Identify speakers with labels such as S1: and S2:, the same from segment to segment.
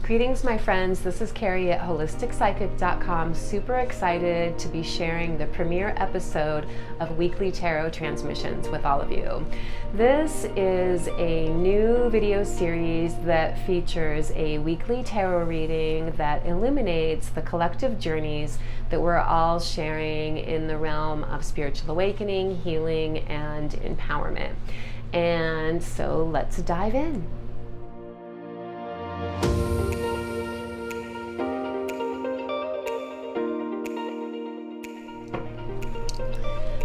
S1: Greetings, my friends. This is Carrie at HolisticPsychic.com. Super excited to be sharing the premiere episode of Weekly Tarot Transmissions with all of you. This is a new video series that features a weekly tarot reading that illuminates the collective journeys that we're all sharing in the realm of spiritual awakening, healing, and empowerment. And so let's dive in.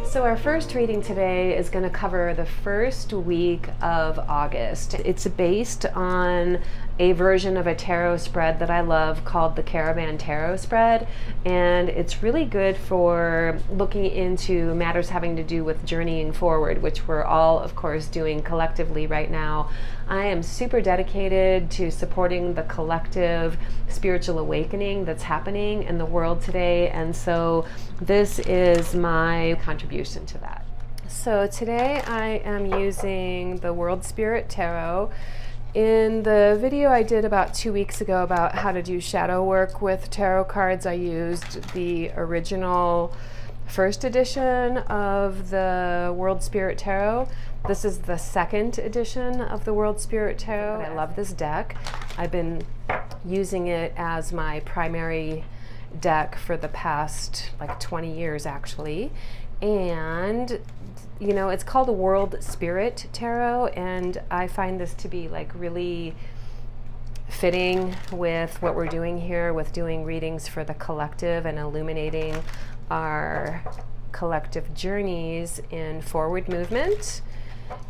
S1: So our first reading today is going to cover the first week of August. It's based on a version of a tarot spread that I love called the Caravan Tarot Spread, and it's really good for looking into matters having to do with journeying forward, which we're all, of course, doing collectively right now. I am super dedicated to supporting the collective spiritual awakening that's happening in the world today, and so this is my contribution to that. So today I am using the World Spirit Tarot. In the video I did about 2 weeks ago about how to do shadow work with tarot cards, I used the original first edition of the World Spirit Tarot. This is the second edition of the World Spirit Tarot. I love this deck. I've been using it as my primary deck for the past 20 years actually. And you know, it's called a World Spirit Tarot, and I find this to be really fitting with what we're doing here with doing readings for the collective and illuminating our collective journeys in forward movement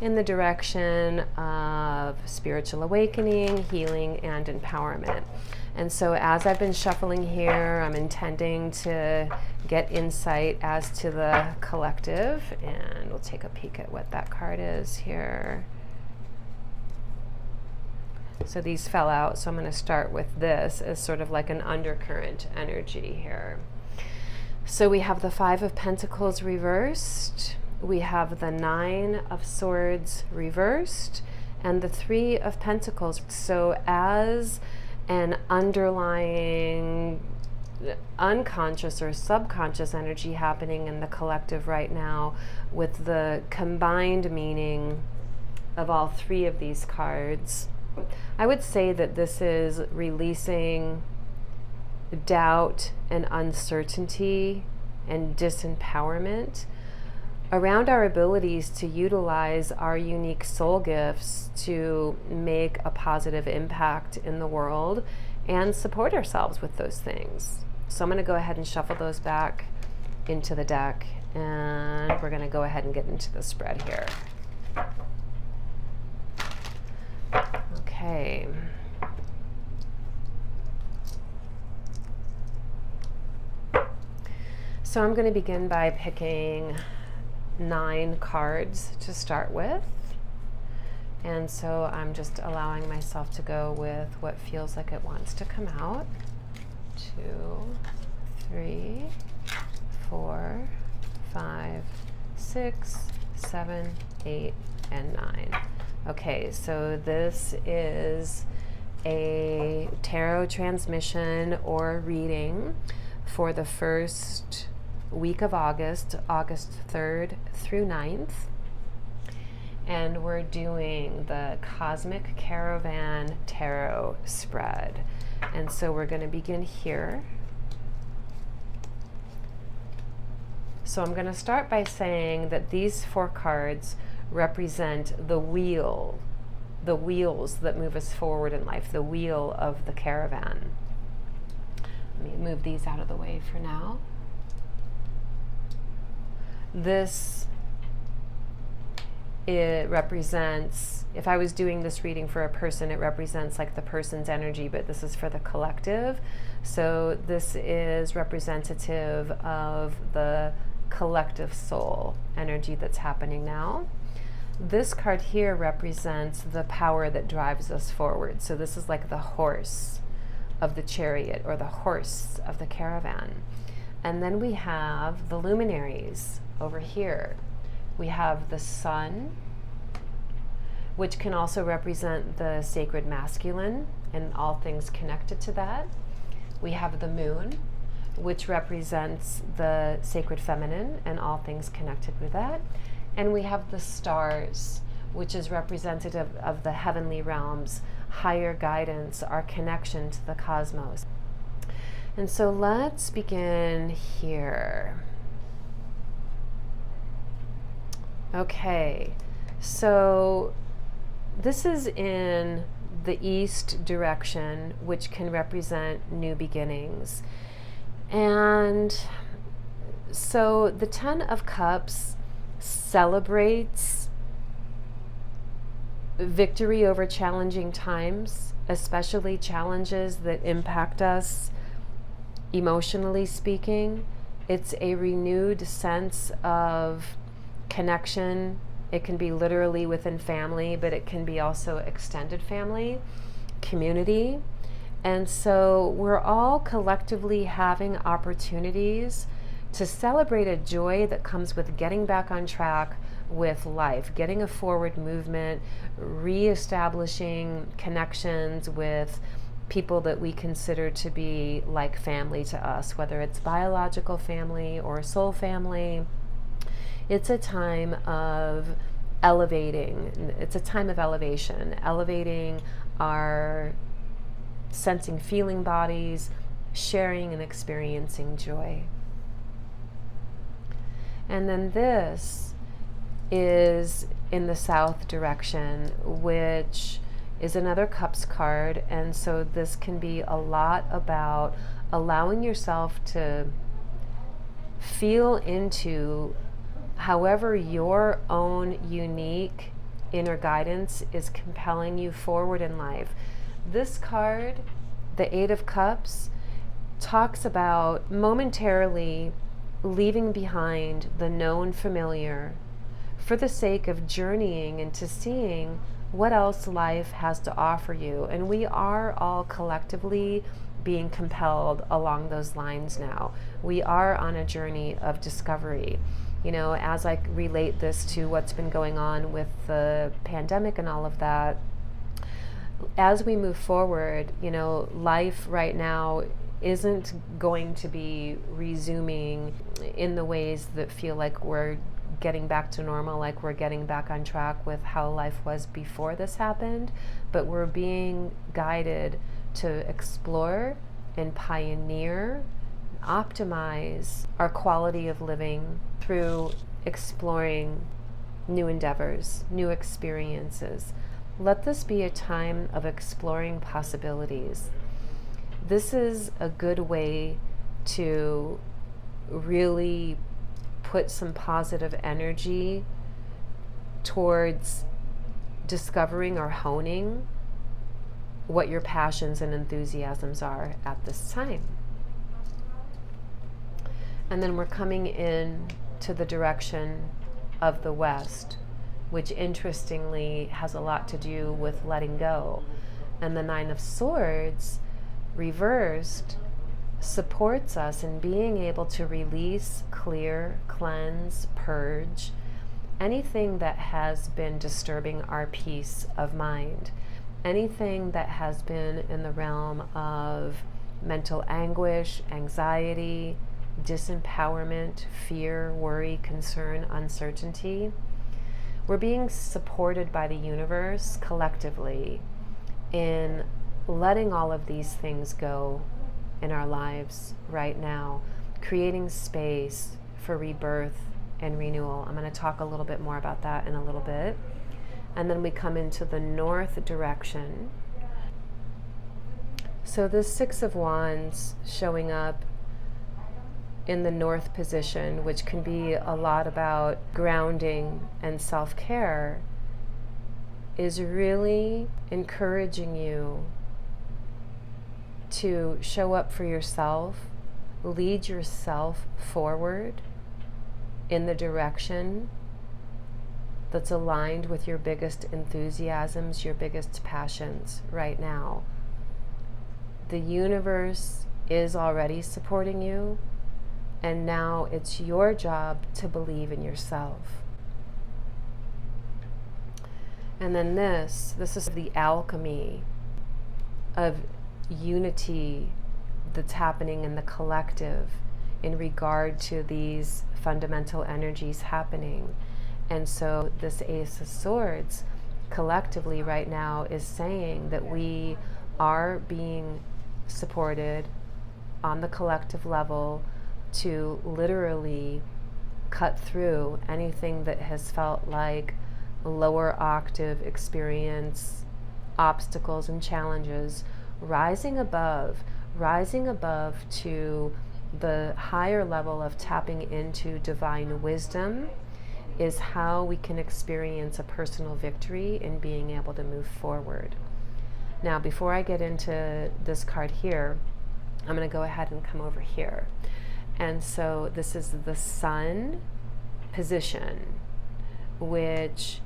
S1: in the direction of spiritual awakening, healing, and empowerment. And so as I've been shuffling here, I'm intending to get insight as to the collective, and we'll take a peek at what that card is here. So these fell out, so I'm going to start with this as sort of like an undercurrent energy here. So we have the Five of Pentacles reversed, we have the Nine of Swords reversed, and the Three of Pentacles. So as an underlying unconscious or subconscious energy happening in the collective right now, with the combined meaning of all three of these cards, I would say that this is releasing doubt and uncertainty and disempowerment around our abilities to utilize our unique soul gifts to make a positive impact in the world and support ourselves with those things. So I'm going to go ahead and shuffle those back into the deck, and we're going to go ahead and get into the spread here. Okay. So I'm going to begin by picking 9 cards to start with. And so I'm just allowing myself to go with what feels like it wants to come out. 2, 3, 4, 5, 6, 7, 8, and 9. Okay, so this is a tarot transmission or reading for the first week of August, August 3rd through 9th. And we're doing the Cosmic Caravan Tarot spread. And so we're going to begin here. So I'm going to start by saying that these 4 cards represent the wheel, the wheels that move us forward in life, the wheel of the caravan. Let me move these out of the way for now. This, it represents, if I was doing this reading for a person, it represents the person's energy, but this is for the collective. So this is representative of the collective soul energy that's happening now. This card here represents the power that drives us forward. So this is like the horse of the chariot or the horse of the caravan. And then we have the luminaries over here. We have the sun, which can also represent the sacred masculine and all things connected to that. We have the moon, which represents the sacred feminine and all things connected with that. And we have the stars, which is representative of the heavenly realms, higher guidance, our connection to the cosmos. And so let's begin here. Okay, so this is in the east direction, which can represent new beginnings. And so the Ten of Cups celebrates victory over challenging times, especially challenges that impact us emotionally speaking. It's a renewed sense of connection. It can be literally within family, but it can be also extended family, community. And so we're all collectively having opportunities to celebrate a joy that comes with getting back on track with life, getting a forward movement, reestablishing connections with people that we consider to be like family to us, whether it's biological family or soul family. It's a time of elevating. It's a time of elevation, elevating our sensing, feeling bodies, sharing and experiencing joy. And then this is in the south direction, which is another Cups card. And so this can be a lot about allowing yourself to feel into however your own unique inner guidance is compelling you forward in life. This card, the Eight of Cups, talks about momentarily leaving behind the known familiar for the sake of journeying into seeing what else life has to offer you. And we are all collectively being compelled along those lines now. We are on a journey of discovery. You know, as I relate this to what's been going on with the pandemic and all of that, as we move forward, you know, life right now isn't going to be resuming in the ways that feel like we're getting back to normal, like we're getting back on track with how life was before this happened, but we're being guided to explore and pioneer, optimize our quality of living through exploring new endeavors, new experiences. Let this be a time of exploring possibilities. This is a good way to really put some positive energy towards discovering or honing what your passions and enthusiasms are at this time. And then we're coming in to the direction of the west, which interestingly has a lot to do with letting go. And the Nine of Swords, reversed, supports us in being able to release, clear, cleanse, purge anything that has been disturbing our peace of mind, anything that has been in the realm of mental anguish, anxiety, disempowerment, fear, worry, concern, uncertainty. We're being supported by the universe collectively in letting all of these things go in our lives right now, creating space for rebirth and renewal. I'm going to talk a little bit more about that in a little bit. And then we come into the north direction. So this Six of Wands showing up in the north position, which can be a lot about grounding and self-care, is really encouraging you to show up for yourself, lead yourself forward in the direction that's aligned with your biggest enthusiasms, your biggest passions right now. The universe is already supporting you, and now it's your job to believe in yourself. And then this is the alchemy of unity that's happening in the collective in regard to these fundamental energies happening. And so this Ace of Swords collectively right now is saying that we are being supported on the collective level to literally cut through anything that has felt like lower octave experience, obstacles and challenges, rising above to the higher level of tapping into divine wisdom is how we can experience a personal victory in being able to move forward. Now, before I get into this card here, I'm going to go ahead and come over here. And so this is the Sun position, which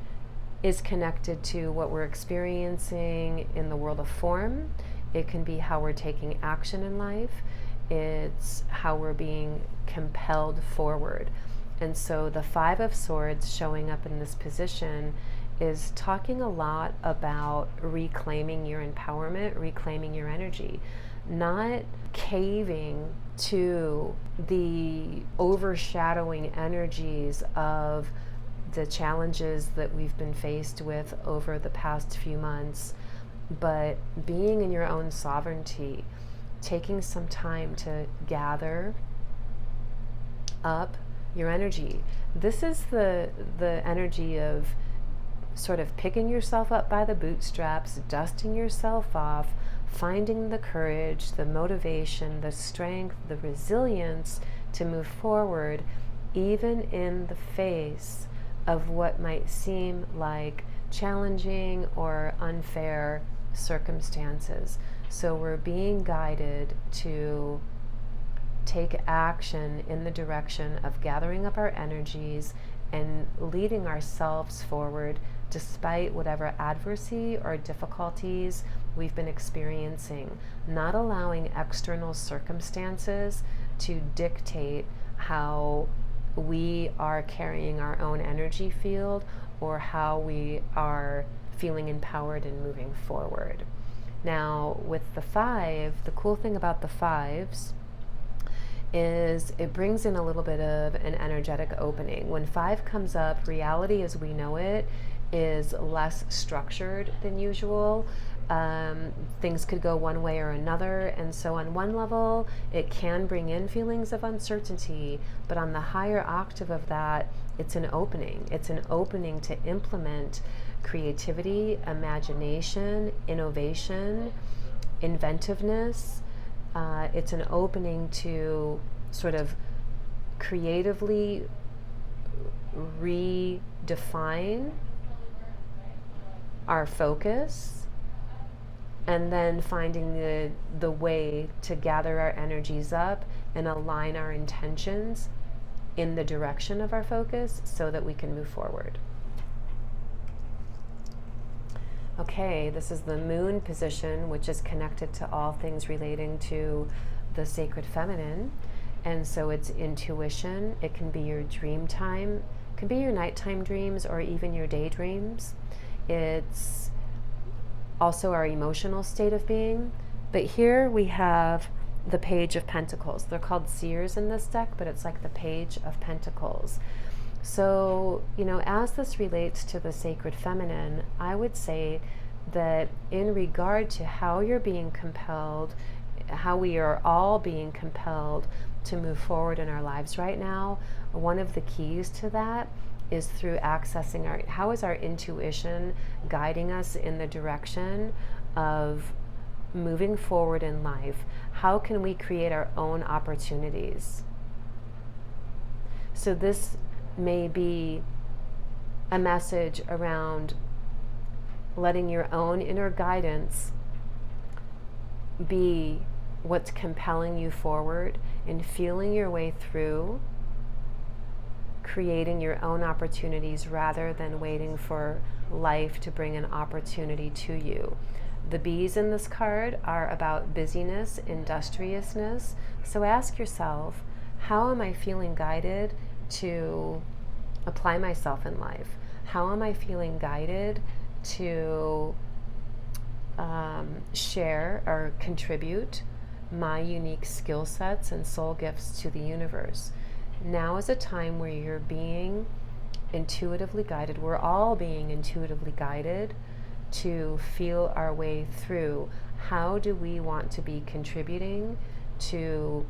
S1: is connected to what we're experiencing in the world of form. It can be how we're taking action in life. It's how we're being compelled forward. And so the Five of Swords showing up in this position is talking a lot about reclaiming your empowerment, reclaiming your energy, not caving to the overshadowing energies of the challenges that we've been faced with over the past few months, but being in your own sovereignty, taking some time to gather up your energy. This is the energy of sort of picking yourself up by the bootstraps, dusting yourself off, finding the courage, the motivation, the strength, the resilience to move forward, even in the face of what might seem like challenging or unfair circumstances. So we're being guided to take action in the direction of gathering up our energies and leading ourselves forward despite whatever adversity or difficulties we've been experiencing, not allowing external circumstances to dictate how we are carrying our own energy field or how we are feeling empowered and moving forward. Now, with the five, the cool thing about the fives is it brings in a little bit of an energetic opening. When five comes up, reality as we know it is less structured than usual. Things could go one way or another, and so on one level it can bring in feelings of uncertainty, but on the higher octave of that, it's an opening to implement creativity, imagination, innovation, inventiveness. It's an opening to sort of creatively redefine our focus, and then finding the way to gather our energies up and align our intentions in the direction of our focus so that we can move forward. Okay, this is the Moon position, which is connected to all things relating to the sacred feminine. And so it's intuition. It can be your dream time, it can be your nighttime dreams or even your daydreams. It's also our emotional state of being. But here we have the Page of Pentacles. They're called seers in this deck, but it's like the Page of Pentacles. So, as this relates to the sacred feminine, I would say that in regard to how you're being compelled, how we are all being compelled to move forward in our lives right now, one of the keys to that is through accessing how is our intuition guiding us in the direction of moving forward in life? How can we create our own opportunities? So this may be a message around letting your own inner guidance be what's compelling you forward and feeling your way through creating your own opportunities rather than waiting for life to bring an opportunity to you. The bees in this card are about busyness, industriousness. So ask yourself, how am I feeling guided to apply myself in life? How am I feeling guided to share or contribute my unique skill sets and soul gifts to the universe. Now is a time where you're being intuitively guided. We're all being intuitively guided to feel our way through how do we want to be contributing to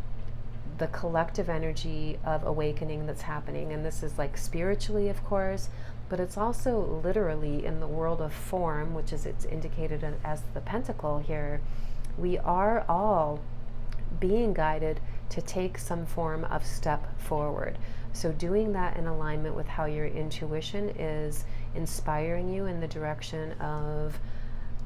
S1: the collective energy of awakening that's happening. And this is like spiritually, of course, but it's also literally in the world of form, which is it's indicated as the pentacle here. We are all being guided to take some form of step forward. So doing that in alignment with how your intuition is inspiring you in the direction of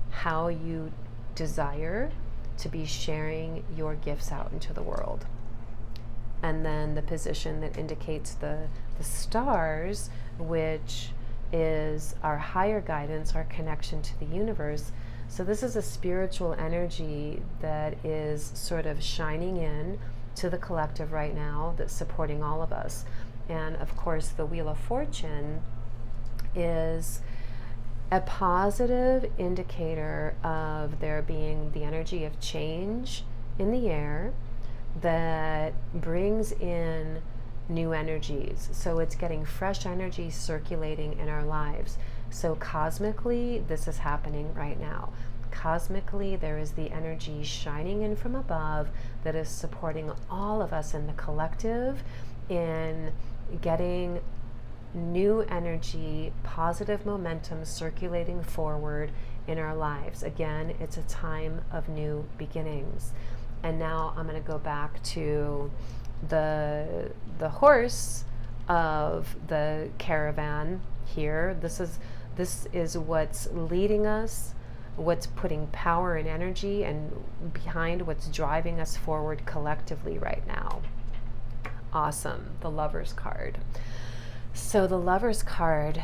S1: how you desire to be sharing your gifts out into the world. And then the position that indicates the stars, which is our higher guidance, our connection to the universe. So this is a spiritual energy that is sort of shining in to the collective right now that's supporting all of us. And of course, the Wheel of Fortune is a positive indicator of there being the energy of change in the air that brings in new energies. So it's getting fresh energy circulating in our lives. So cosmically, this is happening right now. Cosmically, there is the energy shining in from above that is supporting all of us in the collective in getting new energy, positive momentum circulating forward in our lives. Again, it's a time of new beginnings. And now I'm going to go back to the horse of the caravan here. This is what's leading us, what's putting power and energy and behind what's driving us forward collectively right now. Awesome. The Lover's card. So the Lover's card,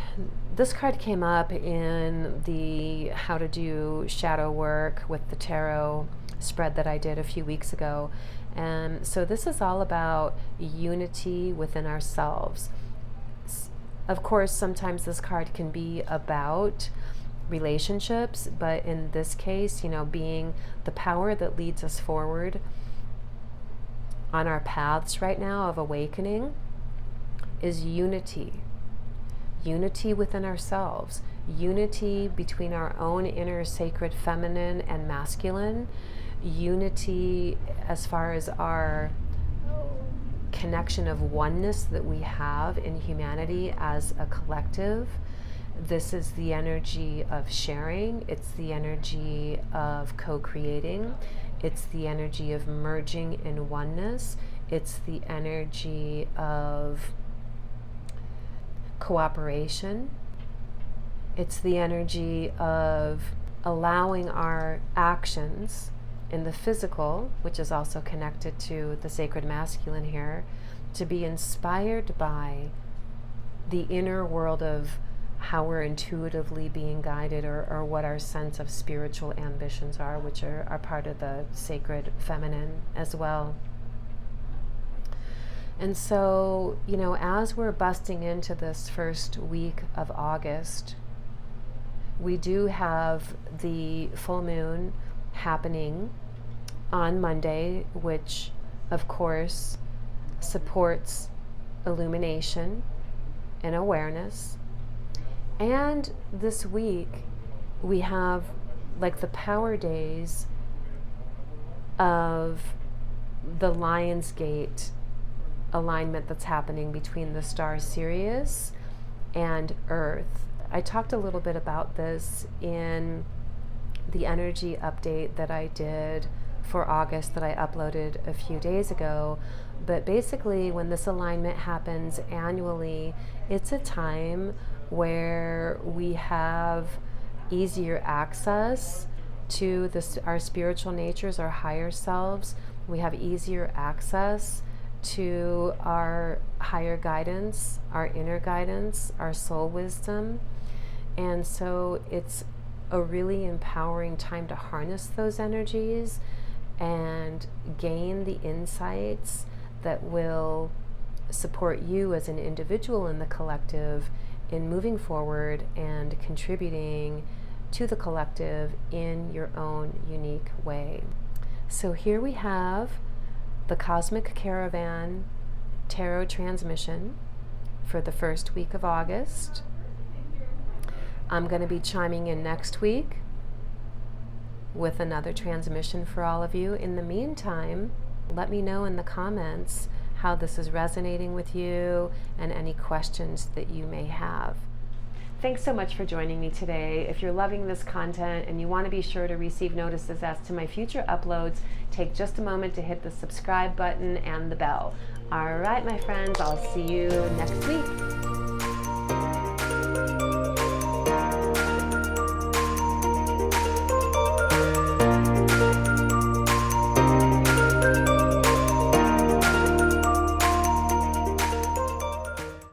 S1: this card came up in the How to Do Shadow Work with the Tarot spread that I did a few weeks ago. And so this is all about unity within ourselves. Of course, sometimes this card can be about relationships, but in this case, being the power that leads us forward on our paths right now of awakening is unity. Unity within ourselves, unity between our own inner sacred feminine and masculine, unity as far as our connection of oneness that we have in humanity as a collective. This is the energy of sharing. It's the energy of co-creating. It's the energy of merging in oneness. It's the energy of cooperation. It's the energy of allowing our actions in the physical, which is also connected to the sacred masculine here, to be inspired by the inner world of how we're intuitively being guided, or what our sense of spiritual ambitions are, which are part of the sacred feminine as well. And so, as we're busting into this first week of August, we do have the full moon happening on Monday, which of course supports illumination and awareness. And this week we have like the power days of the Lionsgate alignment that's happening between the star Sirius and Earth. I talked a little bit about this in the energy update that I did for August that I uploaded a few days ago. But basically, when this alignment happens annually, it's a time where we have easier access to our spiritual natures, our higher selves. We have easier access to our higher guidance, our inner guidance, our soul wisdom. And so it's a really empowering time to harness those energies and gain the insights that will support you as an individual in the collective in moving forward and contributing to the collective in your own unique way. So here we have the Cosmic Caravan Tarot transmission for the first week of August. I'm going to be chiming in next week with another transmission for all of you. In the meantime, let me know in the comments how this is resonating with you and any questions that you may have. Thanks so much for joining me today. If you're loving this content and you want to be sure to receive notices as to my future uploads, take just a moment to hit the subscribe button and the bell. All right, my friends, I'll see you next week.